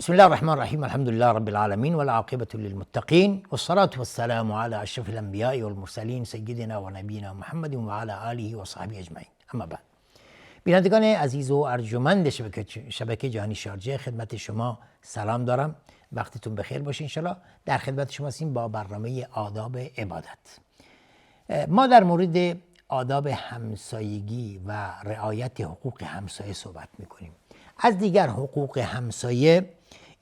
بسم الله الرحمن الرحيم. الحمد لله رب العالمين والعاقبة للمتقين والصلاة والسلام على أشرف الأنبياء والمرسلين سيدنا و نبینا محمد و علی آله و صحبه اجمعین. اما بعد، بینندگان عزیز و ارجمند شبکه جهانی شارجه، خدمت شما سلام دارم. وقتتون بخیر باشه. انشالله در خدمت شما هستیم با برنامه آداب عبادت. ما در مورد آداب همسایگی و رعایت حقوق همسایه صحبت میکنیم. از دیگر حقوق همسایه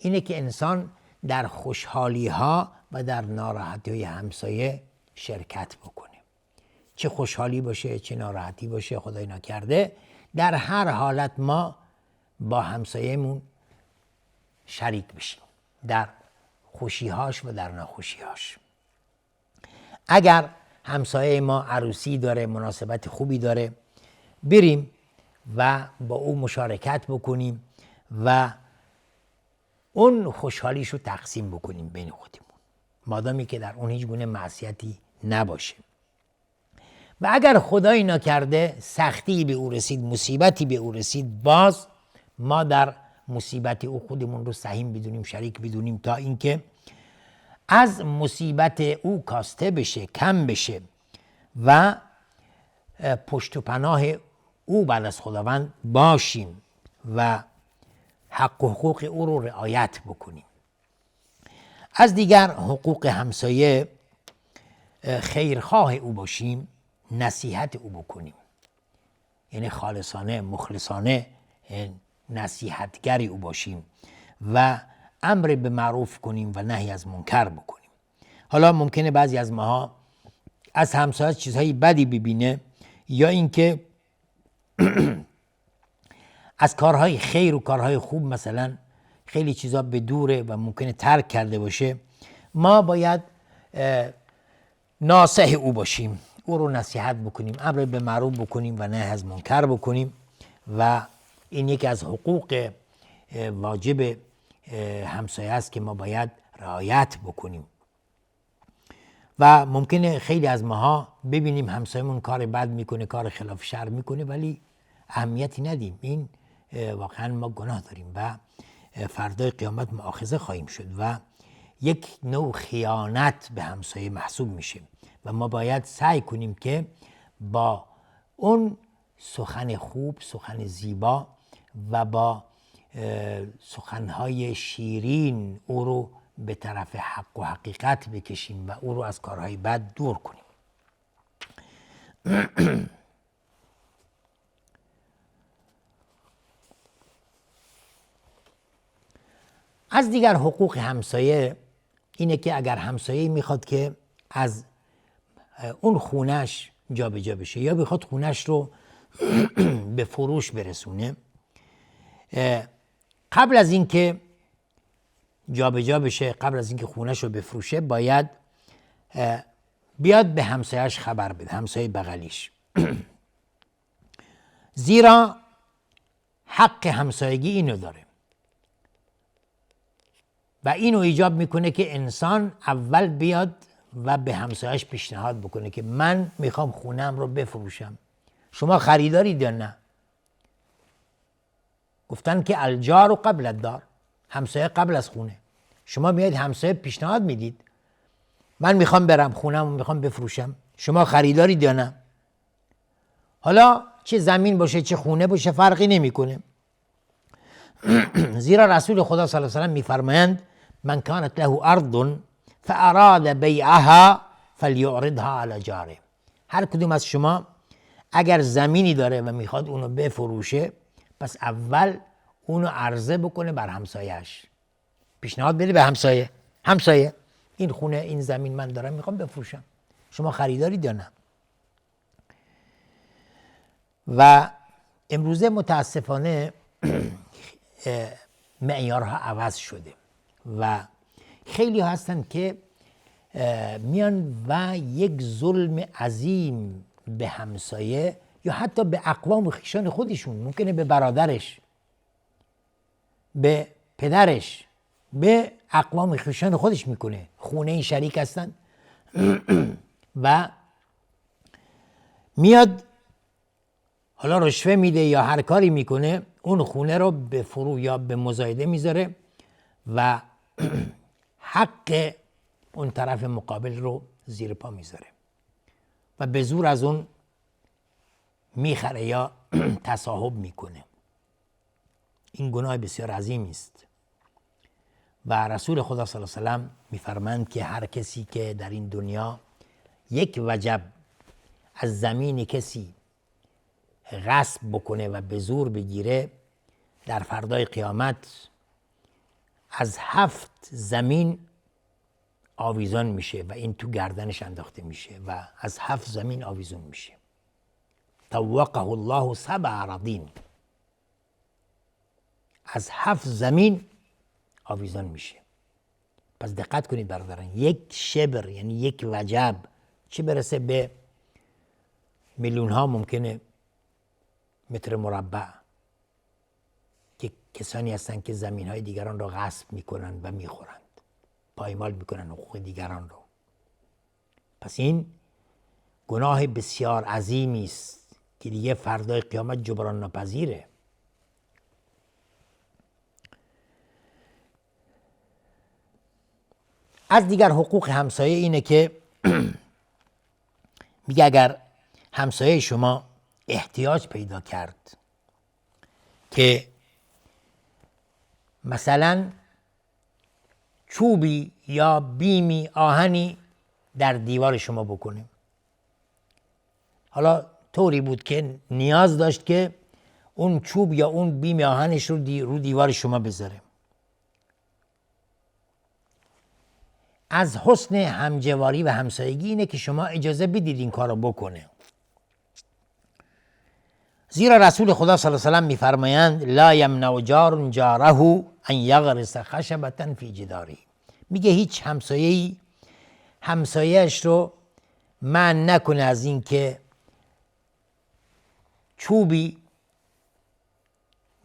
اینه که انسان در خوشحالی ها و در ناراحتی های همسایه شرکت بکنه. چه خوشحالی باشه چه ناراحتی باشه، خدای نکرده، در هر حالت ما با همسایه‌مون شریک بشیم، در خوشیهاش و در ناخوشیهاش. اگر همسایه ما عروسی داره، مناسبت خوبی داره، بریم و با او مشارکت بکنیم و اون خوشحالیش رو تقسیم بکنیم بین خودمون، مادامی که در اون هیچ گونه معصیتی نباشه. و اگر خدایی نکرده سختی به او رسید، مصیبتی به او رسید، باز ما در مصیبت او خودمون رو سهیم بدونیم، شریک بدونیم، تا اینکه از مصیبت او کاسته بشه، کم بشه و پشت و پناه او بعد از خداوند باشیم و حق و حقوق او رو رعایت بکنیم. از دیگر حقوق همسایه، خیرخواه او باشیم، نصیحت او بکنیم، یعنی خالصانه مخلصانه نصیحتگر او باشیم و امر به معروف کنیم و نهی از منکر بکنیم. حالا ممکنه بعضی از ماها از همسایه چیزهای بدی ببینه، یا اینکه از کارهای خیر و کارهای خوب مثلا خیلی چیزا به دوره و ممکنه ترک کرده باشه. ما باید ناصح او باشیم، او رو نصیحت بکنیم، امر به معروف بکنیم و نهی از منکر بکنیم و این یکی از حقوق واجب همسایه است که ما باید رعایت بکنیم. و ممکنه خیلی از ماها ببینیم همسایمون کار بد میکنه، کار خلاف شرع میکنه، ولی اهمیتی ندیم. این واقعا ما گناه داریم و فردای قیامت مؤاخذه خواهیم شد و یک نوع خیانت به همسایه محسوب میشه و ما باید سعی کنیم که با اون سخن خوب، سخن زیبا و با سخنهای شیرین او رو به طرف حق و حقیقت بکشیم و او رو از کارهای بد دور کنیم. از دیگر حقوق همسایه اینه که اگر همسایه میخواد که از اون خونش جا به جا بشه یا بخواد خونش رو به فروش برسونه، قبل از اینکه جا به جا بشه، قبل از اینکه خونش رو بفروشه، باید بیاد به همسایه‌اش خبر بده، همسایه بغلیش. زیرا حق همسایگی اینو داره و اینو ایجاب میکنه که انسان اول بیاد و به همسایه‌اش پیشنهاد بکنه که من میخوام خونم رو بفروشم، شما خریدارید یا نه؟ گفتن که الجار قبل الدار، همسایه قبل از خونه. شما میاد همسایه پیشنهاد میدید من میخوام برم خونم رو میخوام بفروشم، شما خریدارید یا نه؟ حالا چه زمین باشه چه خونه باشه فرقی نمیکنه. زیرا رسول خدا صلی الله علیه و سلم میفرمایند من کانت له ارض فاراد بیعها فلیعرضها علی جاره. هر کدوم از شما اگر زمینی داره و میخواد اونو بفروشه، پس اول اونو عرضه بکنه بر همسایه‌اش، پیشنهاد بده به همسایه این خونه، این زمین من دارم میخوام بفروشم، شما خریدارید یا نه؟ و امروزه متاسفانه معیارها عوض شده و خیلی هستن که میان و یک ظلم عظیم به همسایه یا حتی به اقوام و خویشان خودشون، ممکنه به برادرش، به پدرش، به اقوام خویشان خودش میکنه. خونه این شریک هستن و میاد حالا رشوه میده یا هر کاری میکنه، اون خونه رو به فرو یا به مزایده میذاره و حق اون طرف مقابل رو زیر پا میذاره و به زور از اون میخره یا تصاحب میکنه. این گناه بسیار عظیمی است و رسول خدا صلی الله علیه و سلم میفرمایند که هر کسی که در این دنیا یک وجب از زمین کسی غصب بکنه و به زور بگیره، در فردای قیامت از 7 زمین آویزان میشه و این تو گردنش انداخته میشه و از 7 زمین آویزان میشه. طوقه الله 7 اراضین، از 7 زمین آویزان میشه. پس دقت کنید برادران، یک شبر یعنی یک وجب، چه برسه به میلیون ها ممکنه متر مربع که کسانی هستند که زمین های دیگران را غصب میکنن و میخورند، پایمال میکنن حقوق دیگران رو. پس این گناه بسیار عظیمی است که دیگه فردای قیامت جبران ناپذیره. از دیگر حقوق همسایه اینه که میگه اگر همسایه شما احتیاج پیدا کرد که مثلا چوبی یا بیمی آهنی در دیوار شما بکنه، حالا طوری بود که نیاز داشت که اون چوب یا اون بیم آهنش رو دیوار شما بذاره، از حسن همجواری و همسایگی اینه که شما اجازه بدید این کار رو بکنه. زیرا رسول خدا صلی الله علیه و سلم میفرمایند لا یمنع جار جاره ان یغرس خشبة فی جداره. میگه هیچ همسایه‌ای همسایه‌اش رو منع نکنه از این که چوبی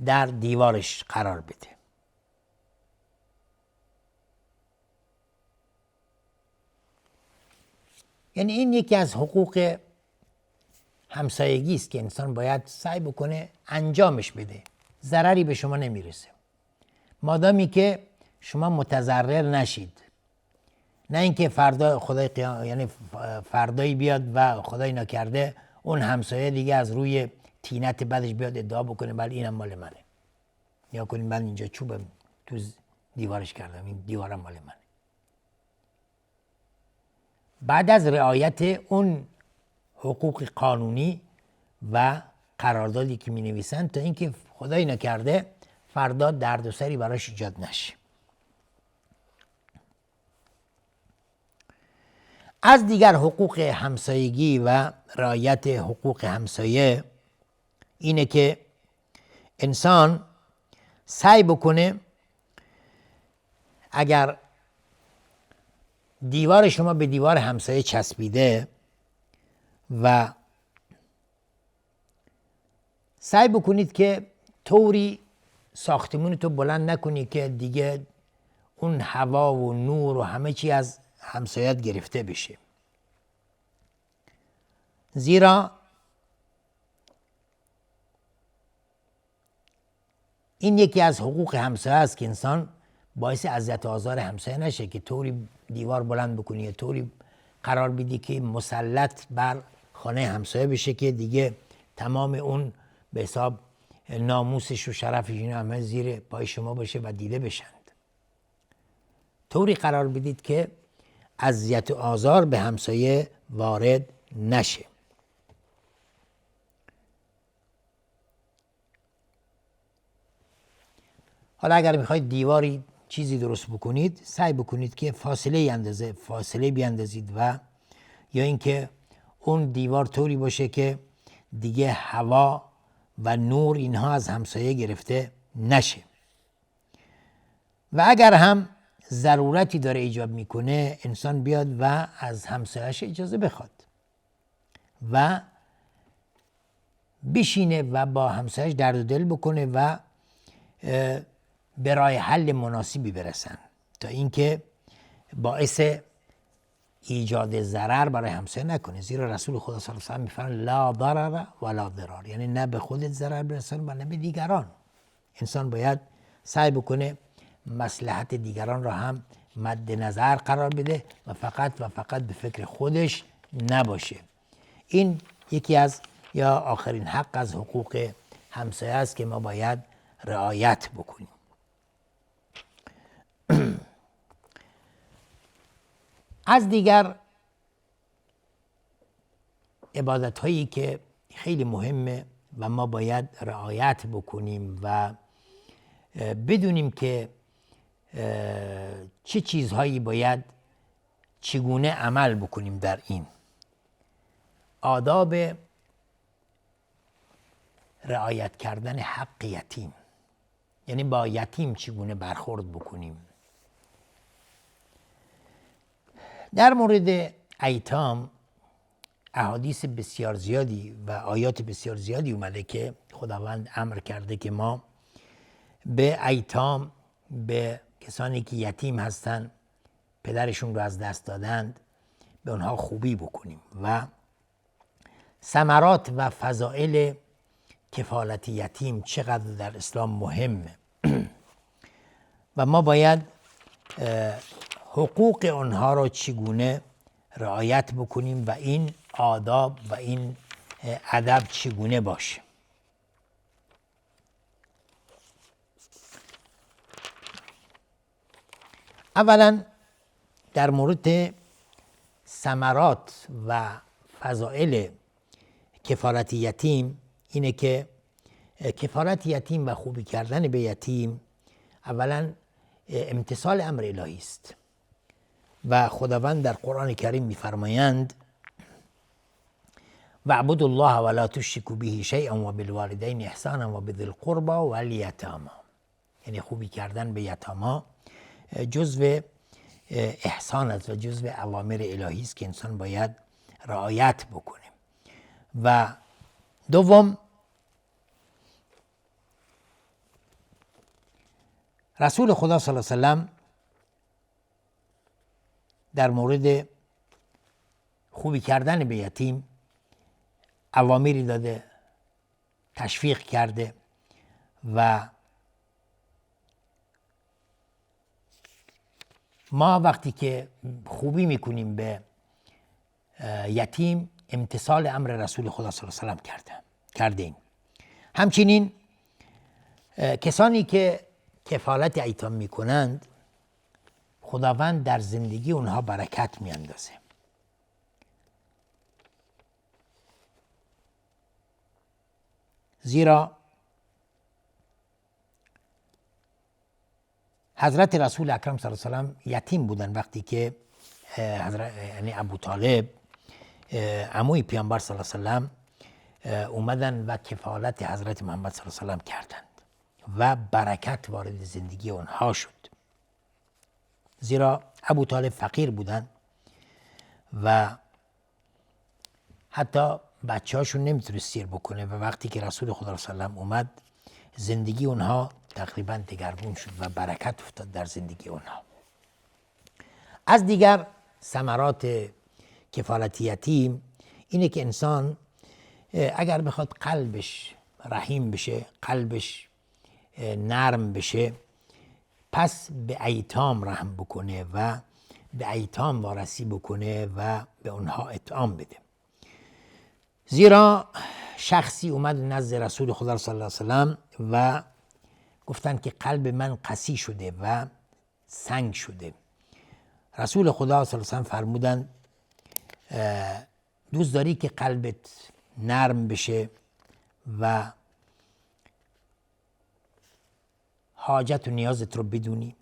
در دیوارش قرار بده. یعنی این یکی از حقوق همسایگی است که انسان باید سعی بکنه انجامش بده، ضرری به شما نمیرسه مادامی که شما متضرر نشید. نه اینکه فردا خدای یعنی فردایی بیاد و خدای نکرده اون همسایه دیگه از روی طینت بعدش بیاد ادعا بکنه بله اینم مال منه، یا کنیم من اینجا چوبم تو دیوارش کردم، این دیوارم مال منه. بعد از رعایت اون حقوق قانونی و قراردادی که می نویسن تا اینکه خدای نکرده فردا دردسری براش ایجاد نشه. از دیگر حقوق همسایگی و رعایت حقوق همسایه اینه که انسان سعی بکنه اگر دیوار شما به دیوار همسایه چسبیده و سعی بکنید که طوری ساختمون تو بلند نکنی که دیگه اون هوا و نور و همه چی از همسایت گرفته بشه. زیرا این یکی از حقوق همسایه است که انسان باعث اذیت و آزار همسایه نشه که طوری دیوار بلند بکنی یا طوری قرار بدی که مسلط بر خانه همسایه بشه که دیگه تمام اون به حساب ناموسش و شرفش اینا همه زیر پای شما باشه و دیده بشند. طوری قرار بدید که اذیت و آزار به همسایه وارد نشه. حالا اگر میخواید دیواری چیزی درست بکنید سعی بکنید که فاصله بیاندازید و یا اینکه اون دیوار طوری باشه که دیگه هوا و نور اینها از همسایه گرفته نشه. و اگر هم ضرورتی داره ایجاب میکنه انسان بیاد و از همسایه‌اش اجازه بخواد و بشینه و با همسایه‌اش درد و دل بکنه و به راه حل مناسبی برسن تا اینکه باعث ایجاد ضرر برای همسایه نکنه. زیرا رسول خدا صلی الله علیه و آله میفرماید لا ضرر ولا ضرار، یعنی نه به خودت ضرر برسان و نه به دیگران. انسان باید سعی بکنه مصلحت دیگران را هم مد نظر قرار بده و فقط به فکر خودش نباشه. این یکی از یا آخرین حق از حقوق همسایه است که ما باید رعایت بکنیم. از دیگر عبادت هایی که خیلی مهمه و ما باید رعایت بکنیم و بدونیم که چه چیزهایی باید چگونه عمل بکنیم در این آداب رعایت کردن حق یتیم، یعنی با یتیم چگونه برخورد بکنیم. در مورد ایتام احادیث بسیار زیادی و آیات بسیار زیادی اومده که خداوند امر کرده که ما به ایتام، به کسانی که یتیم هستند، پدرشون رو از دست دادند، به اونها خوبی بکنیم و ثمرات و فضائل کفالت یتیم چقدر در اسلام مهمه و ما باید حقوق اونها را چگونه رعایت بکنیم و این آداب و این ادب چگونه باشه. اولا در مورد ثمرات و فضائل کفالت یتیم اینه که کفالت یتیم و خوبی کردن به یتیم اولا امتثال امر الهی است و خداوند در قرآن کریم می‌فرمایند واعبدوا الله ولا تشركوا به شیئا وبالوالدین احسانا وبذی القربى والیتامی، یعنی خوبی کردن به یتاما جزو احسان است و جزو اوامر الهی است که انسان باید رعایت بکنه. و دوم رسول خدا صلی الله علیه و سلم در مورد خوبی کردن به یتیم اوامری داده، تشویق کرده و ما وقتی که خوبی میکنیم به یتیم امتثال امر رسول خدا صلی الله علیه و سلم کردیم. همچنین کسانی که کفالت ایتام میکنند خداوند در زندگی اونها برکت میاندازه. زیرا حضرت رسول اکرم صلی الله علیه و سلم یتیم بودن وقتی که یعنی ابو طالب عموی پیامبر صلی الله علیه و سلم اومدن و کفالت حضرت محمد صلی الله علیه و سلم کردند و برکت وارد زندگی اونها شد. زیرا ابو طالب فقیر بودن و حتی بچه هاشون نمیتونست سیر بکنه و وقتی که رسول خدا صلی الله علیه و سلم اومد زندگی اونها تقریبا دگرگون شد و برکت افتاد در زندگی اونها. از دیگر ثمرات کفالت یتیم اینه که انسان اگر بخواد قلبش رحیم بشه، قلبش نرم بشه، پس به ایتام رحم بکنه و به ایتام وارسی بکنه و به اونها اطعام بده. زیرا شخصی اومد نزد رسول خدا صلی الله علیه و سلم و گفتن که قلب من قسی شده و سنگ شده. رسول خدا صلی الله علیه و سلم فرمودن دوست داری که قلبت نرم بشه و حاجت و نیازت رو بدونی؟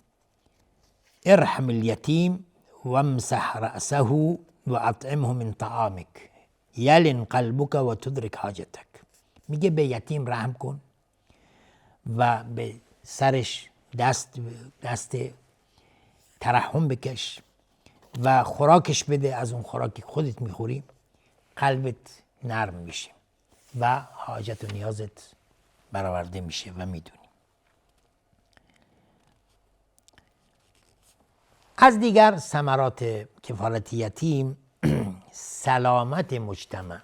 ارحم الیتیم وامسح رأسه و اطعمه من طعامک یلن قلبک و تدرک حاجتک. میگه به یتیم رحم کن و به سرش دست ترحم بکش و خوراکش بده، از اون خوراکی خودت میخوری قلبت نرم میشه و حاجت و نیازت برآورده میشه و میدونی. از دیگر ثمرات کفالت یتیم سلامت مجتمع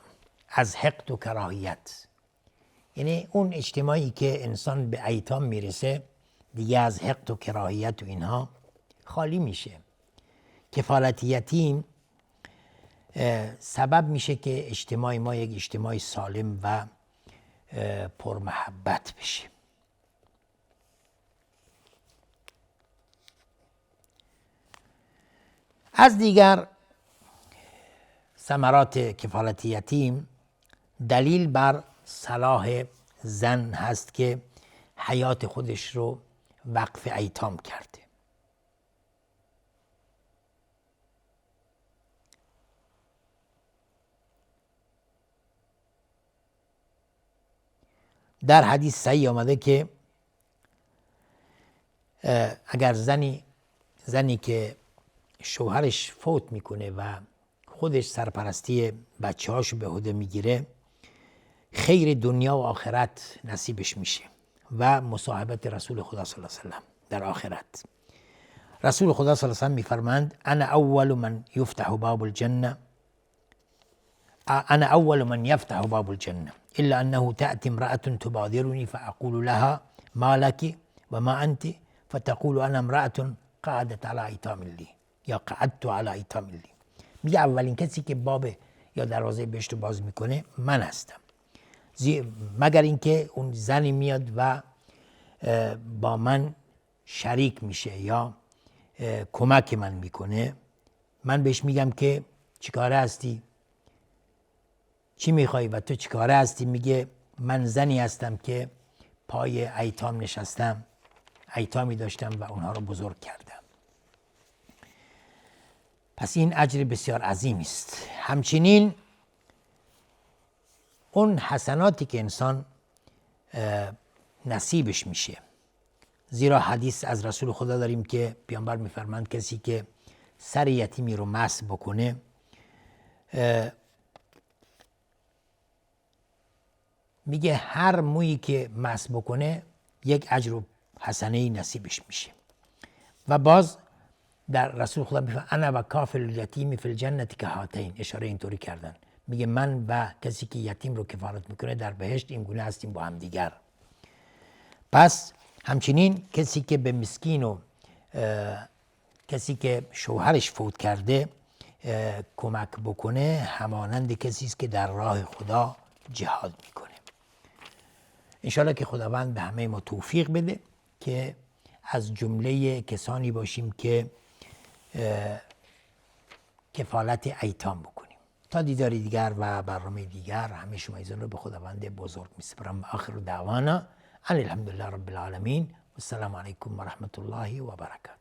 از حقد و کراهیت، یعنی اون اجتماعی که انسان به ایتام میرسه دیگه از حقد و کراهیت و اینها خالی میشه. کفالت یتیم سبب میشه که اجتماع ما یک اجتماع سالم و پرمحبت بشه. از دیگر ثمرات کفالت یتیم دلیل بر صلاح زن هست که حیات خودش رو وقف ایتام کرده. در حدیث صحیح آمده که اگر زنی که شوهرش فوت میکنه و خودش سرپرستی بچه هاشو به عهده میگیره، خیر دنیا و آخرت نصیبش میشه و مصاحبت رسول خدا صلی الله علیه و سلم در آخرت. رسول خدا صلی الله علیه و سلم میفرمایند انا اول من یفتح باب الجنه الا انه تأتي امرأة تبادرني فاقول لها ما لك وما انت فتقول انا امرأة قعدت على ایتام لی یا قعدت على ایتام لی. میگه اولین کسی که باب یا دروازه بهشت رو باز میکنه من هستم، مگر اینکه اون زنی میاد و با من شریک میشه یا کمک من میکنه. من بهش میگم که چیکاره هستی؟ چی میخوای و تو چیکاره هستی؟ میگه من زنی هستم که پای ایتام نشستم، ایتامی داشتم و اونها رو بزرگ کردم. پس این اجر بسیار عظیمی است. همچنین اون حسناتی که انسان نصیبش میشه، زیرا حدیث از رسول خدا داریم که پیامبر میفرمایند کسی که سر یتیمی رو مسح بکنه میگه هر مویی که مسح بکنه یک اجر و حسنه نصیبش میشه. و باز در رسول خدا میفرمایند انا و کافل الیتیم فی الجنة کهاتین، اشاره اینطوری کردن، میگه من و کسی که یتیم رو کفالت میکنه در بهشت این گونه هستیم با هم دیگر. پس همچنین کسی که به مسکین و کسی که شوهرش فوت کرده کمک بکنه همانند کسی است که در راه خدا جهاد میکنه. انشاءالله که خداوند به همه ما توفیق بده که از جمله کسانی باشیم که کفالت ایتام بکنیم. تا دیداری دیگر و برنامه دیگر همه شما ایزان رو به خداوند بزرگ میسپارم. آخر دعوانا ان الحمدلله رب العالمین و السلام علیکم و رحمت الله و برکاته.